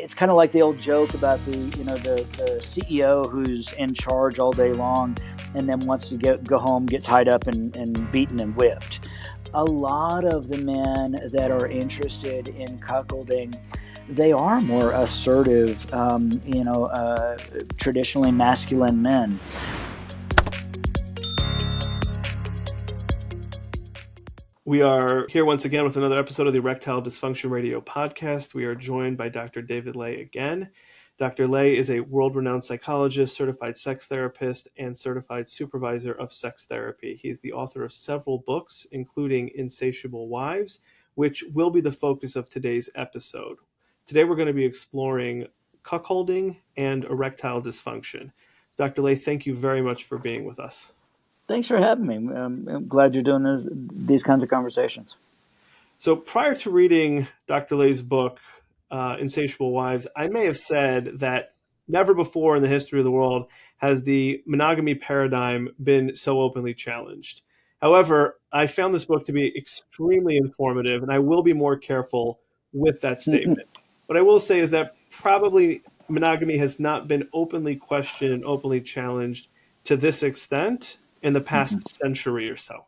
it's kind of like the old joke about the CEO who's in charge all day long and then wants to go home, get tied up and beaten and whipped. A lot of the men that are interested in cuckolding, they are more assertive, traditionally masculine men. We are here once again with another episode of the Erectile Dysfunction Radio podcast. We are joined by Dr. David Ley again. Dr. Ley is a world-renowned psychologist, certified sex therapist, and certified supervisor of sex therapy. He is the author of several books, including Insatiable Wives, which will be the focus of today's episode. Today we're going to be exploring cuckolding and erectile dysfunction. So Dr. Ley, thank you very much for being with us. Thanks for having me. I'm glad you're doing these kinds of conversations. So prior to reading Dr. Ley's book, Insatiable Wives, I may have said that never before in the history of the world has the monogamy paradigm been so openly challenged. However, I found this book to be extremely informative, and I will be more careful with that statement. What I will say is that probably monogamy has not been openly questioned and openly challenged to this extent in the past century or so.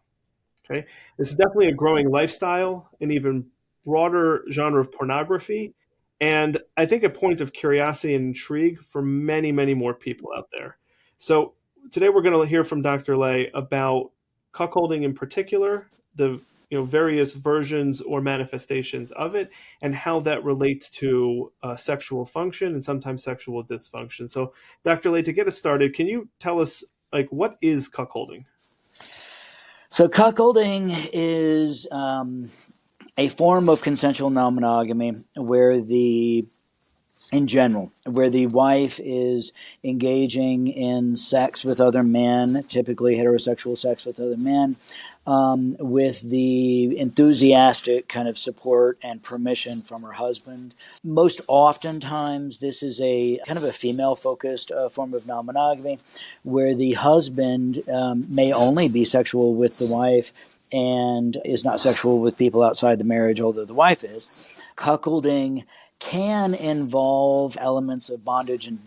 Okay, this is definitely a growing lifestyle, an even broader genre of pornography, and I think a point of curiosity and intrigue for many, many more people out there. So today we're going to hear from Dr. Ley about cuckolding in particular, the various versions or manifestations of it, and how that relates to sexual function and sometimes sexual dysfunction. So, Dr. Ley, to get us started, can you tell us, what is cuckolding? So cuckolding is a form of consensual non-monogamy where in general, where the wife is engaging in sex with other men, typically heterosexual sex with other men, with the enthusiastic kind of support and permission from her husband. Most oftentimes, this is a kind of a female-focused form of non-monogamy, where the husband may only be sexual with the wife and is not sexual with people outside the marriage, although the wife is. Cuckolding can involve elements of bondage and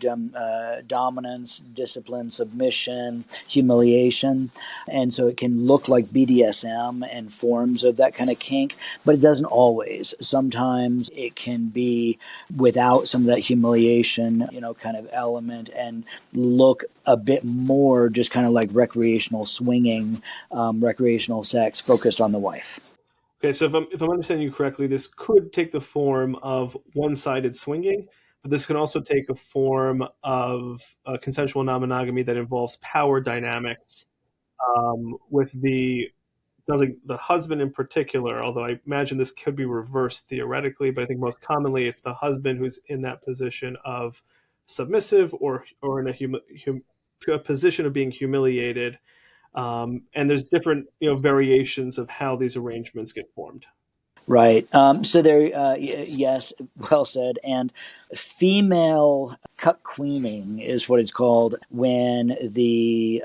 dominance, discipline, submission, humiliation. And so it can look like BDSM and forms of that kind of kink, but it doesn't always. Sometimes it can be without some of that humiliation, kind of element and look a bit more just kind of like recreational swinging, recreational sex focused on the wife. Okay, so if I'm understanding you correctly, this could take the form of one-sided swinging, but this can also take a form of consensual non-monogamy that involves power dynamics with sounds like the husband in particular, although I imagine this could be reversed theoretically, but I think most commonly it's the husband who's in that position of submissive or in a position of being humiliated. And there's different variations of how these arrangements get formed. Right. So there, yes, well said. And female cuck queening is what it's called when the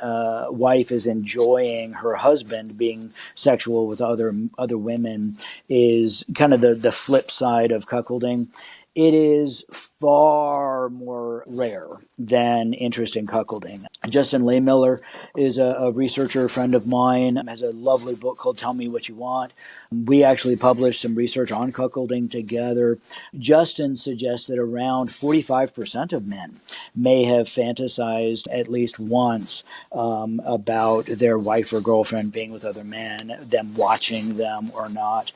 wife is enjoying her husband being sexual with other women, is kind of the flip side of cuckolding. It is far more rare than interest in cuckolding. Justin Lehmiller is a researcher, a friend of mine, has a lovely book called Tell Me What You Want. We actually published some research on cuckolding together. Justin suggests that around 45% of men may have fantasized at least once about their wife or girlfriend being with other men, them watching them or not.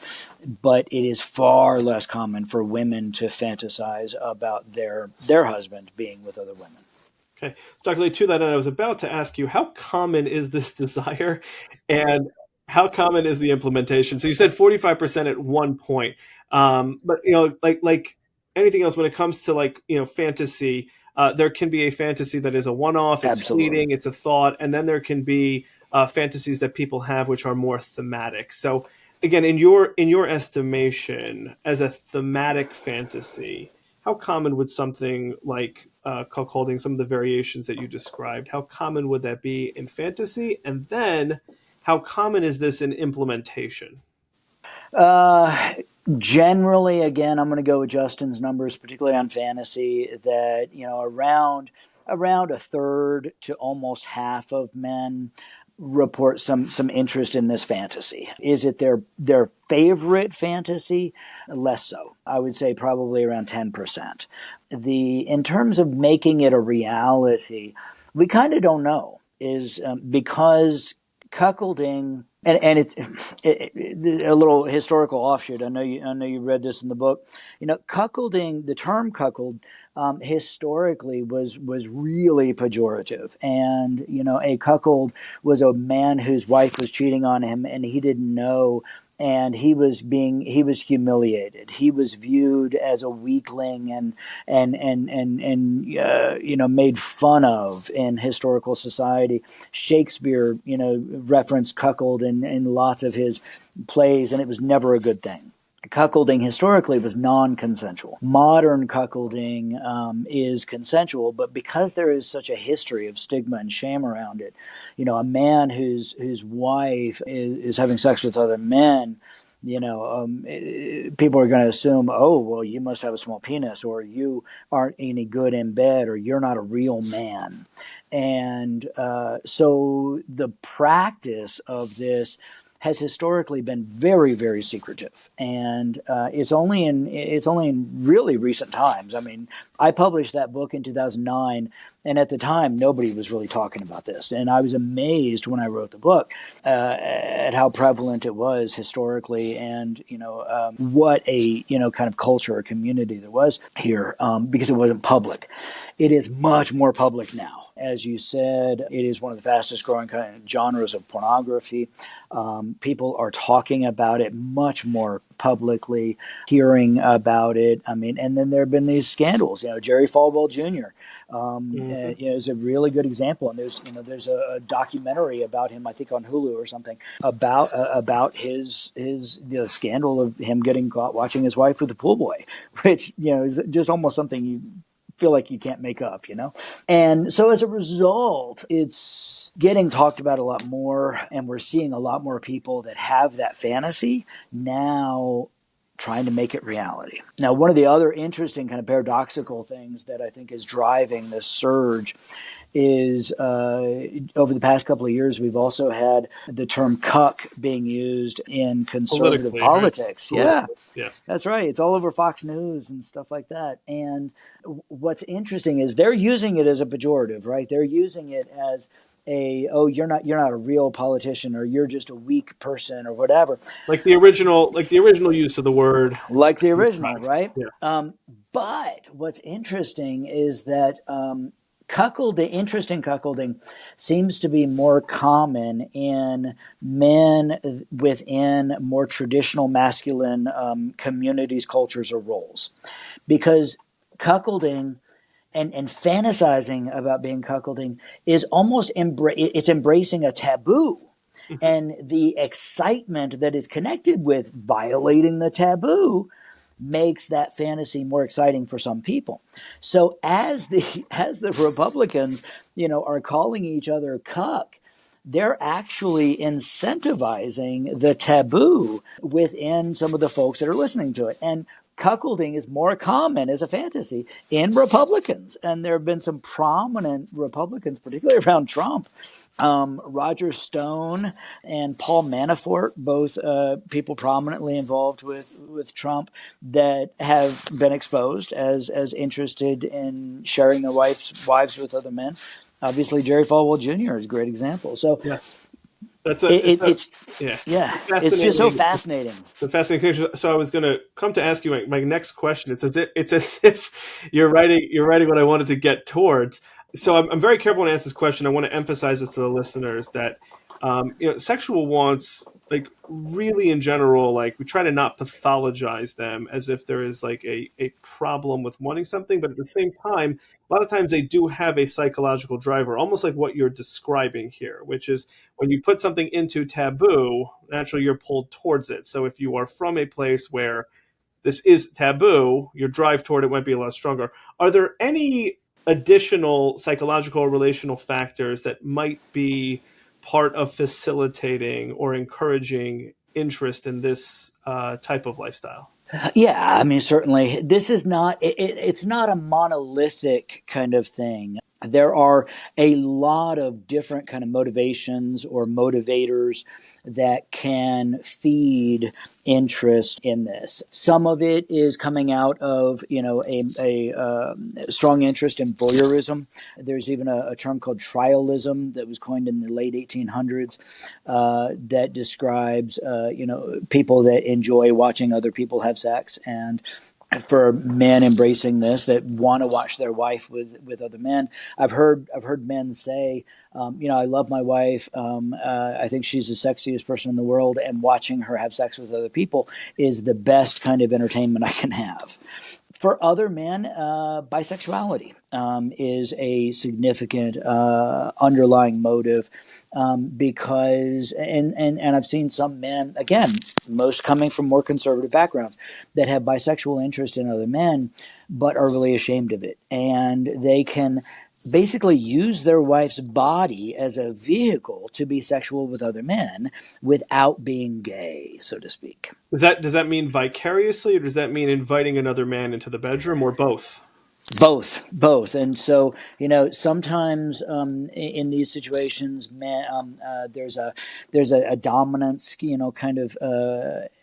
But it is far less common for women to fantasize about their husband being with other women. Okay. Dr. Ley, to that end, I was about to ask you, how common is this desire and how common is the implementation? So you said 45% at one point. But, like anything else, when it comes to fantasy, there can be a fantasy that is a one-off, it's Absolutely. fleeting, it's a thought, and then there can be fantasies that people have which are more thematic. So again, in your estimation, as a thematic fantasy, how common would something like cuckolding, some of the variations that you described, how common would that be in fantasy? And then how common is this in implementation? Generally, again, I'm going to go with Justin's numbers, particularly on fantasy, that around a third to almost half of men report some interest in this fantasy. Is it their favorite fantasy? Less so. I would say probably around 10%. In terms of making it a reality, we kind of don't know. Is because cuckolding, and it's a little historical offshoot. I know you read this in the book. Cuckolding, the term cuckold, historically was really pejorative, and a cuckold was a man whose wife was cheating on him and he didn't know, and he was humiliated. He was viewed as a weakling and made fun of in historical society. Shakespeare referenced cuckold in lots of his plays, and it was never a good thing. Cuckolding historically was non-consensual. Modern cuckolding is consensual, but because there is such a history of stigma and shame around it, a man whose wife is having sex with other men, people are going to assume, oh, well, you must have a small penis, or you aren't any good in bed, or you're not a real man. And so the practice of this has historically been very, very secretive, and it's only in really recent times. I mean, I published that book in 2009, and at the time, nobody was really talking about this, and I was amazed when I wrote the book at how prevalent it was historically, and what a kind of culture or community there was here, because it wasn't public. It is much more public now. As you said, it is one of the fastest growing kind of genres of pornography. People are talking about it much more publicly, hearing about it. I mean, and then there have been these scandals. Jerry Falwell Jr. Is a really good example. And there's a documentary about him, I think on Hulu or something, about his scandal of him getting caught watching his wife with a pool boy, which is just almost something you feel like you can't make up, And so as a result, it's getting talked about a lot more, and we're seeing a lot more people that have that fantasy now trying to make it reality. Now, one of the other interesting kind of paradoxical things that I think is driving this surge is over the past couple of years, we've also had the term cuck being used in conservative politics. Right? Yeah, Yeah. that's right. It's all over Fox News and stuff like that. And what's interesting is they're using it as a pejorative, right? They're using it as you're not a real politician, or you're just a weak person, or whatever. Like the original use of the word. Like the original, right? Yeah. But what's interesting is that the interest in cuckolding seems to be more common in men within more traditional masculine communities, cultures, or roles, because cuckolding and fantasizing about being cuckolding is almost it's embracing a taboo. And the excitement that is connected with violating the taboo makes that fantasy more exciting for some people. So as the Republicans, are calling each other cuck, they're actually incentivizing the taboo within some of the folks that are listening to it. And cuckolding is more common as a fantasy in Republicans. And there have been some prominent Republicans, particularly around Trump, Roger Stone and Paul Manafort, both people prominently involved with Trump, that have been exposed as interested in sharing their wives with other men. Obviously, Jerry Falwell Jr. is a great example. So Yes. It's just so fascinating. The fascinating. So I was going to come to ask you my next question. It's as if you're writing what I wanted to get towards. So I'm very careful when I ask this question. I want to emphasize this to the listeners that sexual wants, like, really in general, like, we try to not pathologize them as if there is like a problem with wanting something, but at the same time, a lot of times they do have a psychological driver, almost like what you're describing here, which is when you put something into taboo, naturally you're pulled towards it. So if you are from a place where this is taboo, your drive toward it might be a lot stronger. Are there any additional psychological or relational factors that might be part of facilitating or encouraging interest in this type of lifestyle? Yeah, I mean, certainly. This is not, it's not a monolithic kind of thing. There are a lot of different kind of motivations or motivators that can feed interest in this. Some of it is coming out of, a strong interest in voyeurism. There's even a term called trialism that was coined in the late 1800s that describes, people that enjoy watching other people have sex, and for men embracing this that want to watch their wife with other men. I've heard men say, I love my wife. I think she's the sexiest person in the world, and watching her have sex with other people is the best kind of entertainment I can have. For other men, bisexuality is a significant underlying motive because, and I've seen some men, again, most coming from more conservative backgrounds, that have bisexual interest in other men, but are really ashamed of it. And they can basically use their wife's body as a vehicle to be sexual with other men without being gay, so to speak. Does that mean vicariously, or does that mean inviting another man into the bedroom, or both? Both, and so sometimes in these situations, there's a dominance, kind of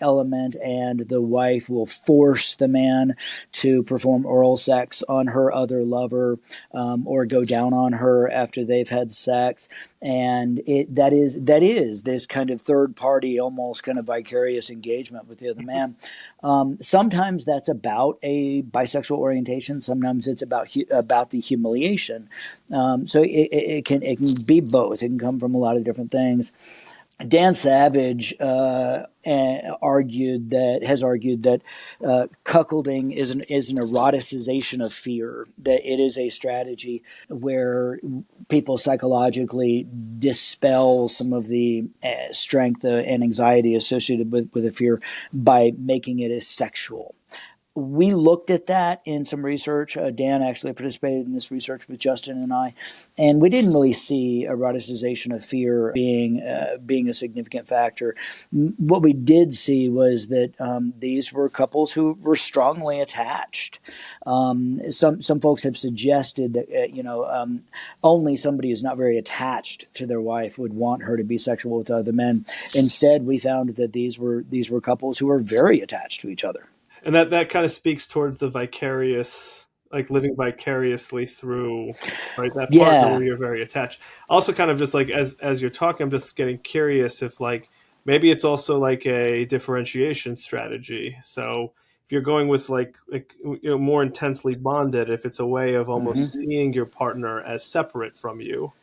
element, and the wife will force the man to perform oral sex on her other lover, or go down on her after they've had sex, and that is this kind of third party, almost kind of vicarious engagement with the other man. Sometimes that's about a bisexual orientation. Sometimes it's about the humiliation. So it can be both. It can come from a lot of different things. Dan Savage has argued that cuckolding is an eroticization of fear. That it is a strategy where people psychologically dispel some of the strength and anxiety associated with a fear by making it as sexual. We looked at that in some research. Dan actually participated in this research with Justin and I, and we didn't really see eroticization of fear being a significant factor. What we did see was that these were couples who were strongly attached. Some folks have suggested that only somebody who's not very attached to their wife would want her to be sexual with other men. Instead, we found that these were couples who were very attached to each other. And that kind of speaks towards the vicarious, like living vicariously through, right, that partner Yeah. where you're very attached. Also, kind of just like as you're talking, I'm just getting curious if like maybe it's also like a differentiation strategy. So if you're going with like more intensely bonded, if it's a way of almost Mm-hmm. seeing your partner as separate from you,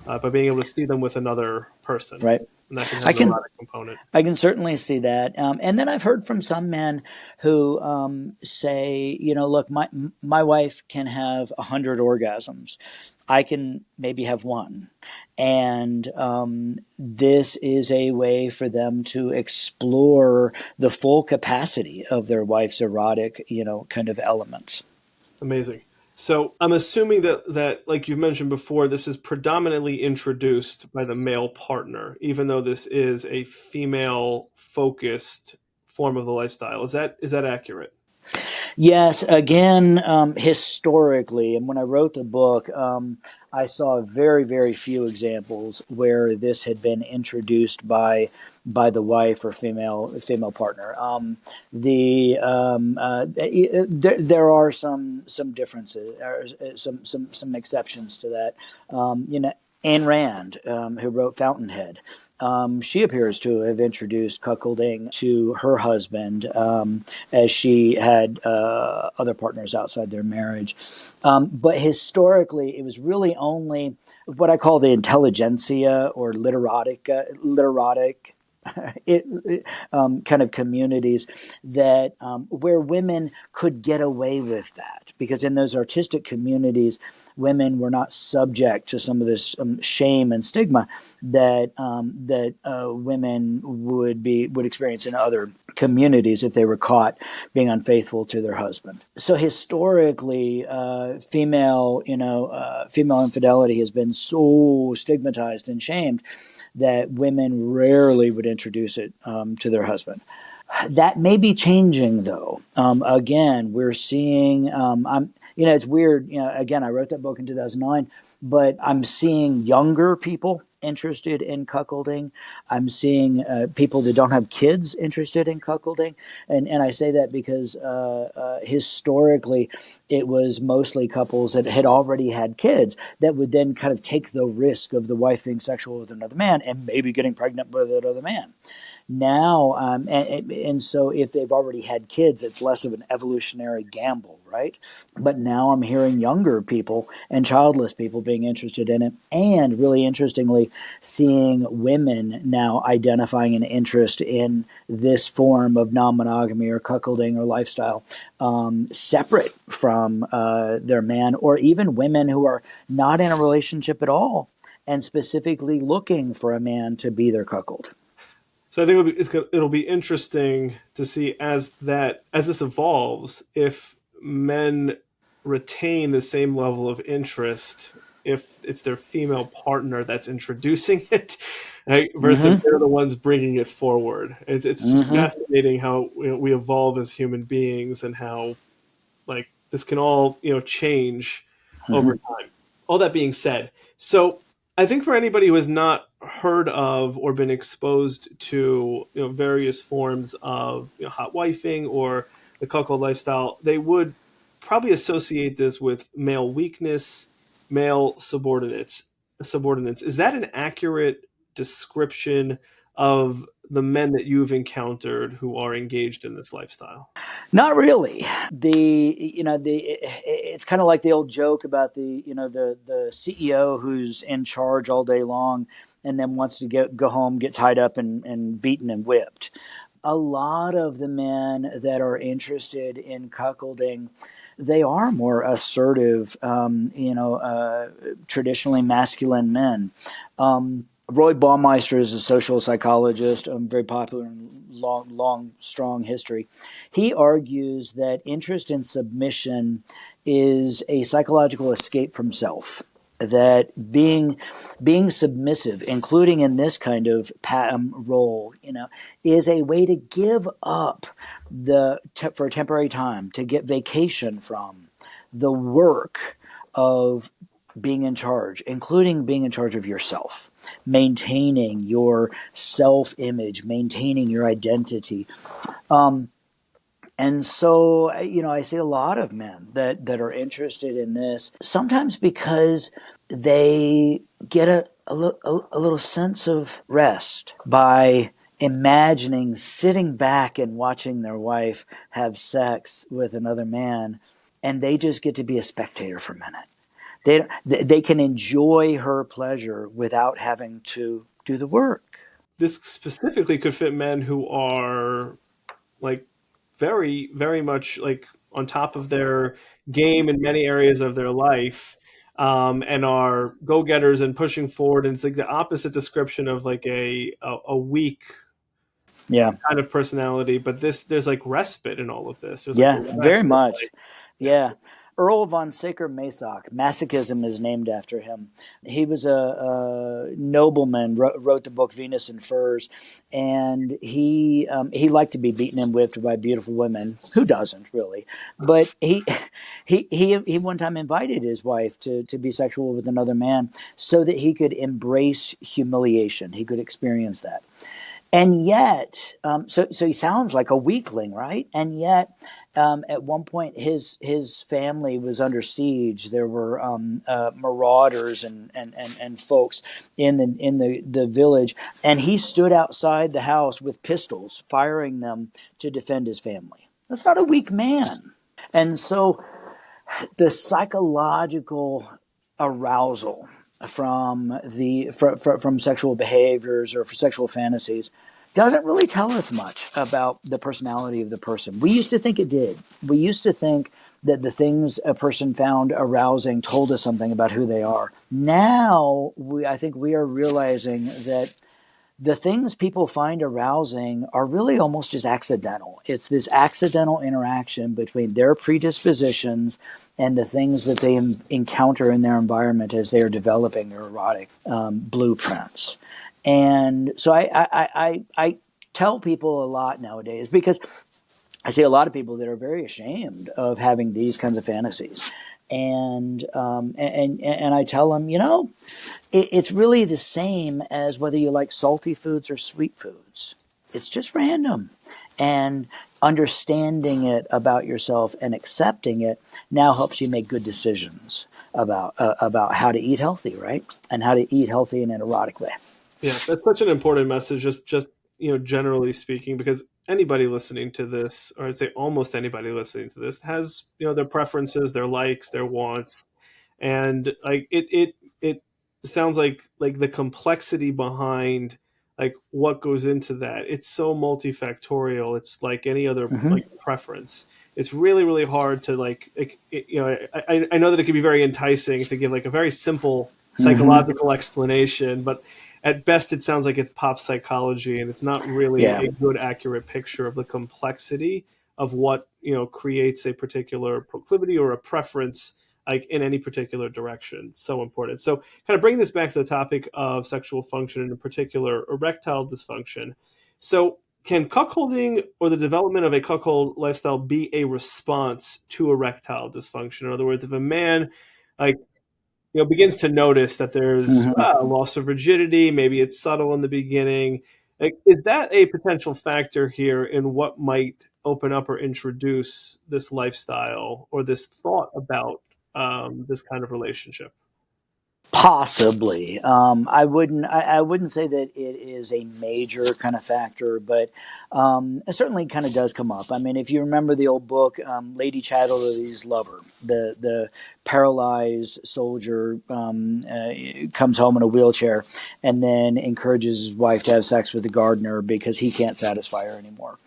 by being able to see them with another person, Right. and that can have I an can erotic component. I can certainly see that. And then I've heard from some men who say, look, my wife can have 100 orgasms. I can maybe have one. And this is a way for them to explore the full capacity of their wife's erotic, kind of elements. Amazing. So I'm assuming that like you've mentioned before, this is predominantly introduced by the male partner, even though this is a female focused form of the lifestyle. Is that accurate? Yes, again, historically, and when I wrote the book, I saw very, very few examples where this had been introduced by the wife or female partner. There are some differences, or some exceptions to that. Ayn Rand, who wrote Fountainhead, she appears to have introduced cuckolding to her husband, as she had other partners outside their marriage. But historically, it was really only what I call the intelligentsia or literatic kind of communities that where women could get away with that, because in those artistic communities, women were not subject to some of this shame and stigma that women would experience in other communities if they were caught being unfaithful to their husband. So historically, female infidelity has been so stigmatized and shamed that women rarely would introduce it to their husband. That may be changing, though. Again, we're seeing. It's weird. Again, I wrote that book in 2009, but I'm seeing younger people interested in cuckolding. I'm seeing people that don't have kids interested in cuckolding, and I say that because historically, it was mostly couples that had already had kids that would then kind of take the risk of the wife being sexual with another man and maybe getting pregnant with another man. Now, and so if they've already had kids, it's less of an evolutionary gamble, right? But now I'm hearing younger people and childless people being interested in it, and really interestingly, seeing women now identifying an interest in this form of non-monogamy or cuckolding or lifestyle, separate from their man, or even women who are not in a relationship at all and specifically looking for a man to be their cuckold. So I think it'll be interesting to see as this evolves, if men retain the same level of interest if it's their female partner that's introducing it, right, versus if they're the ones bringing it forward. It's just fascinating how we evolve as human beings, and how like this can all change over time. All that being said, so I think for anybody who has not heard of or been exposed to various forms of hot wifing or the cuckold lifestyle, they would probably associate this with male weakness, male subordinates. Is that an accurate description of the men that you've encountered who are engaged in this lifestyle? Not really. It's kind of like the old joke about the CEO who's in charge all day long and then wants to go home, get tied up and beaten and whipped. A lot of the men that are interested in cuckolding, they are more assertive, traditionally masculine men. Roy Baumeister is a social psychologist, very popular and long, strong history. He argues that interest in submission is a psychological escape from self. That being submissive, including in this kind of role, is a way to give up for a temporary time, to get vacation from the work of being in charge, including being in charge of yourself, maintaining your self-image, maintaining your identity. And so, I see a lot of men that are interested in this, sometimes because they get a little sense of rest by imagining sitting back and watching their wife have sex with another man, and they just get to be a spectator for a minute. They can enjoy her pleasure without having to do the work. This specifically could fit men who are like very, very much like on top of their game in many areas of their life, and are go-getters and pushing forward. And it's like the opposite description of like a weak Yeah. kind of personality. But there's like respite in all of this. There's like a Yeah, very rest that, much. like, yeah. Yeah. Earl von Sacher-Masoch, masochism is named after him. He was a nobleman, wrote the book Venus and Furs, and he liked to be beaten and whipped by beautiful women. Who doesn't, really? But he one time invited his wife to be sexual with another man so that he could embrace humiliation. He could experience that. And yet, so he sounds like a weakling, right? And yet, at one point, his family was under siege. There were marauders and folks in the village, and he stood outside the house with pistols, firing them to defend his family. That's not a weak man. And so, the psychological arousal from sexual behaviors or for sexual fantasies doesn't really tell us much about the personality of the person. We used to think it did. We used to think that the things a person found arousing told us something about who they are. Now, I think we are realizing that the things people find arousing are really almost just accidental. It's this accidental interaction between their predispositions and the things that they encounter in their environment as they are developing their erotic blueprints. And so tell people a lot nowadays, because I see a lot of people that are very ashamed of having these kinds of fantasies. And I tell them, it's really the same as whether you like salty foods or sweet foods. It's just random. And understanding it about yourself and accepting it now helps you make good decisions about how to eat healthy, right? And how to eat healthy in an erotic way. Yeah, that's such an important message, just generally speaking, because anybody listening to this, or I'd say almost anybody listening to this, has their preferences, their likes, their wants, and like it sounds like the complexity behind like what goes into that. It's so multifactorial. It's like any other Mm-hmm. like preference. It's really really hard to I know that it can be very enticing to give like a very simple Mm-hmm. psychological explanation, but at best it sounds like it's pop psychology, and it's not really Yeah. a good accurate picture of the complexity of what creates a particular proclivity or a preference like in any particular direction. So important. So kind of bring this back to the topic of sexual function, and in particular erectile dysfunction. So can cuckolding or the development of a cuckold lifestyle be a response to erectile dysfunction? In other words, if a man like begins to notice that there's Mm-hmm. loss of rigidity, maybe it's subtle in the beginning, like, is that a potential factor here in what might open up or introduce this lifestyle or this thought about this kind of relationship? Possibly. I wouldn't say that it is a major kind of factor, but it certainly kind of does come up. I mean, if you remember the old book, Lady Chatterley's Lover, the paralyzed soldier comes home in a wheelchair and then encourages his wife to have sex with the gardener because he can't satisfy her anymore.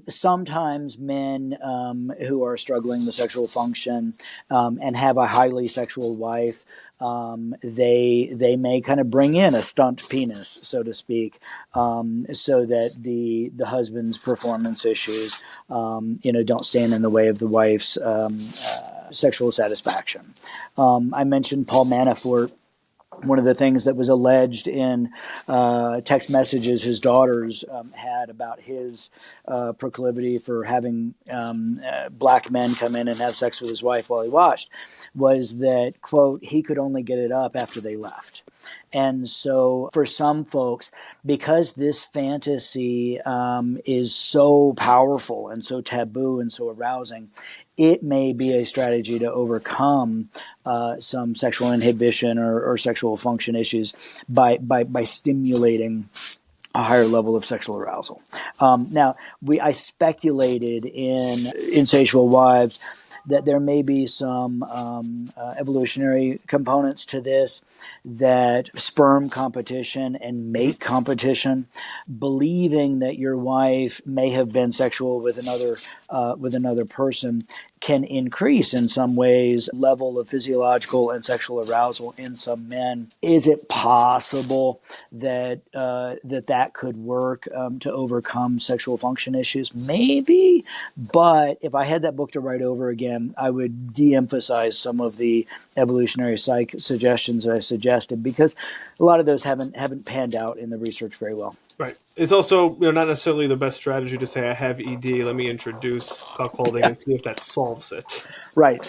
Sometimes men who are struggling with sexual function and have a highly sexual wife, they may kind of bring in a stunt penis, so to speak, so that the husband's performance issues, don't stand in the way of the wife's sexual satisfaction. I mentioned Paul Manafort. One of the things that was alleged in text messages his daughters had about his proclivity for having black men come in and have sex with his wife while he washed was that, quote, he could only get it up after they left. And so for some folks, because this fantasy is so powerful and so taboo and so arousing, it may be a strategy to overcome some sexual inhibition or sexual function issues by stimulating a higher level of sexual arousal. Now, I speculated in Insatiable Wives that there may be some evolutionary components to this, that sperm competition and mate competition, believing that your wife may have been sexual with another person, can increase in some ways level of physiological and sexual arousal in some men. Is it possible that that could work to overcome sexual function issues? Maybe, but if I had that book to write over again, I would de-emphasize some of the evolutionary psych suggestions that I suggested, because a lot of those haven't panned out in the research very well. Right. It's also not necessarily the best strategy to say I have ED. Let me introduce cuckolding Yeah. and see if that solves it. Right,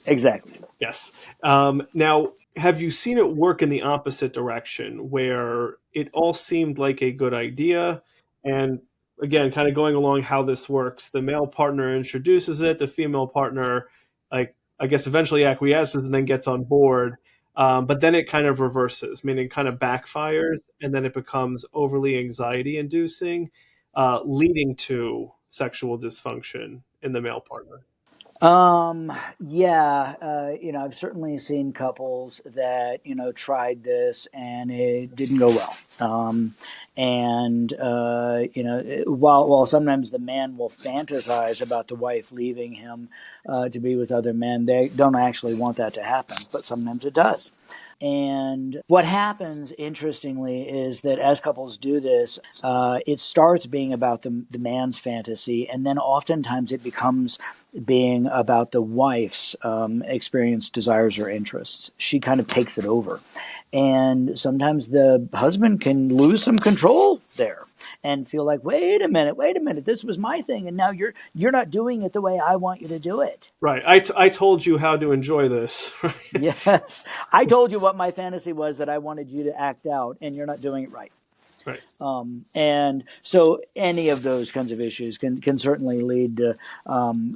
exactly. Yes. Now, have you seen it work in the opposite direction, where it all seemed like a good idea, and again, kind of going along how this works, the male partner introduces it, the female partner, like I guess, eventually acquiesces and then gets on board, but then it kind of reverses, meaning kind of backfires, and then it becomes overly anxiety-inducing, leading to sexual dysfunction in the male partner. Yeah, I've certainly seen couples that, tried this and it didn't go well. And, while sometimes the man will fantasize about the wife leaving him, to be with other men, they don't actually want that to happen, but sometimes it does. And what happens, interestingly, is that as couples do this, it starts being about the man's fantasy, and then oftentimes it becomes being about the wife's experienced desires or interests. She kind of takes it over. And sometimes the husband can lose some control there and feel like, wait a minute, this was my thing, and now you're not doing it the way I want you to do it. Right. I told you how to enjoy this. Yes, I told you what my fantasy was that I wanted you to act out, and you're not doing it right. Right. And so any of those kinds of issues can certainly lead to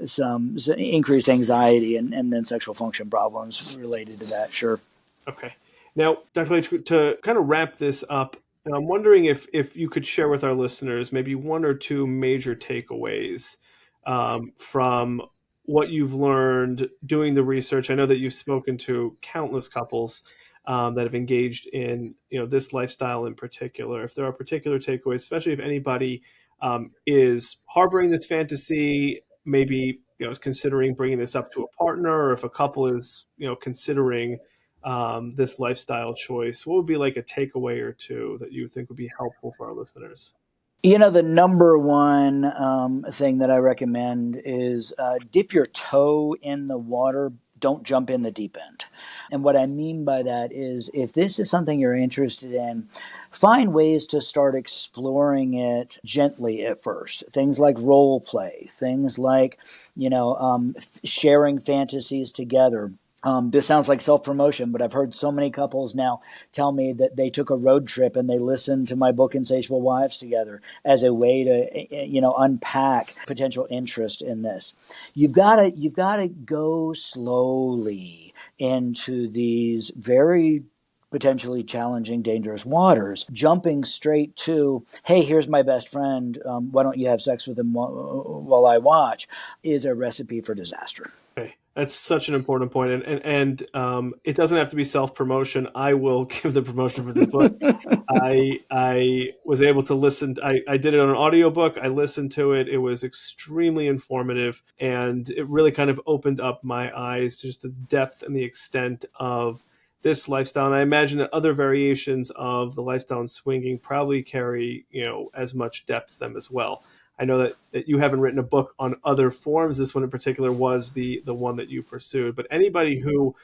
some increased anxiety and then sexual function problems related to that. Sure. Okay. Now, Dr. Leach, to kind of wrap this up, I'm wondering if you could share with our listeners maybe one or two major takeaways from what you've learned doing the research. I know that you've spoken to countless couples that have engaged in this lifestyle in particular. If there are particular takeaways, especially if anybody is harboring this fantasy, maybe is considering bringing this up to a partner, or if a couple is considering this lifestyle choice, what would be like a takeaway or two that you think would be helpful for our listeners? The number one thing that I recommend is dip your toe in the water. Don't jump in the deep end. And what I mean by that is if this is something you're interested in, find ways to start exploring it gently at first. Things like role play, things like, sharing fantasies together. This sounds like self-promotion, but I've heard so many couples now tell me that they took a road trip and they listened to my book, Insatiable Wives, together as a way to, unpack potential interest in this. You've got to go slowly into these very potentially challenging, dangerous waters. Jumping straight to, hey, here's my best friend, why don't you have sex with him while I watch, is a recipe for disaster. Okay. That's such an important point. And it doesn't have to be self-promotion. I will give the promotion for this book. I was able to listen. I did it on an audiobook. I listened to it. It was extremely informative, and it really kind of opened up my eyes to just the depth and the extent of this lifestyle. And I imagine that other variations of the lifestyle and swinging probably carry, as much depth to them as well. I know that you haven't written a book on other forms. This one in particular was the one that you pursued. But anybody who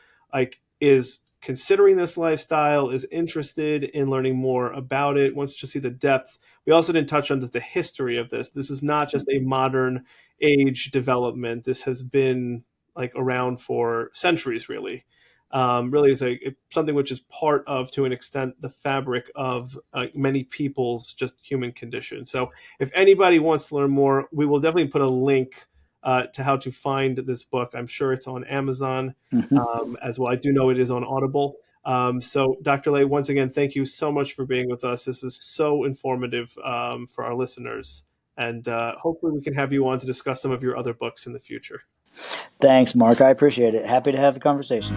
is considering this lifestyle, is interested in learning more about it, wants to see the depth. We also didn't touch on the history of this. This is not just a modern age development. This has been around for centuries, really. Really is something which is part of, to an extent, the fabric of many people's just human condition. So if anybody wants to learn more, we will definitely put a link to how to find this book. I'm sure it's on Amazon as well. I do know it is on Audible. So Dr. Lay, once again, thank you so much for being with us. This is so informative for our listeners. And hopefully we can have you on to discuss some of your other books in the future. Thanks, Mark. I appreciate it. Happy to have the conversation.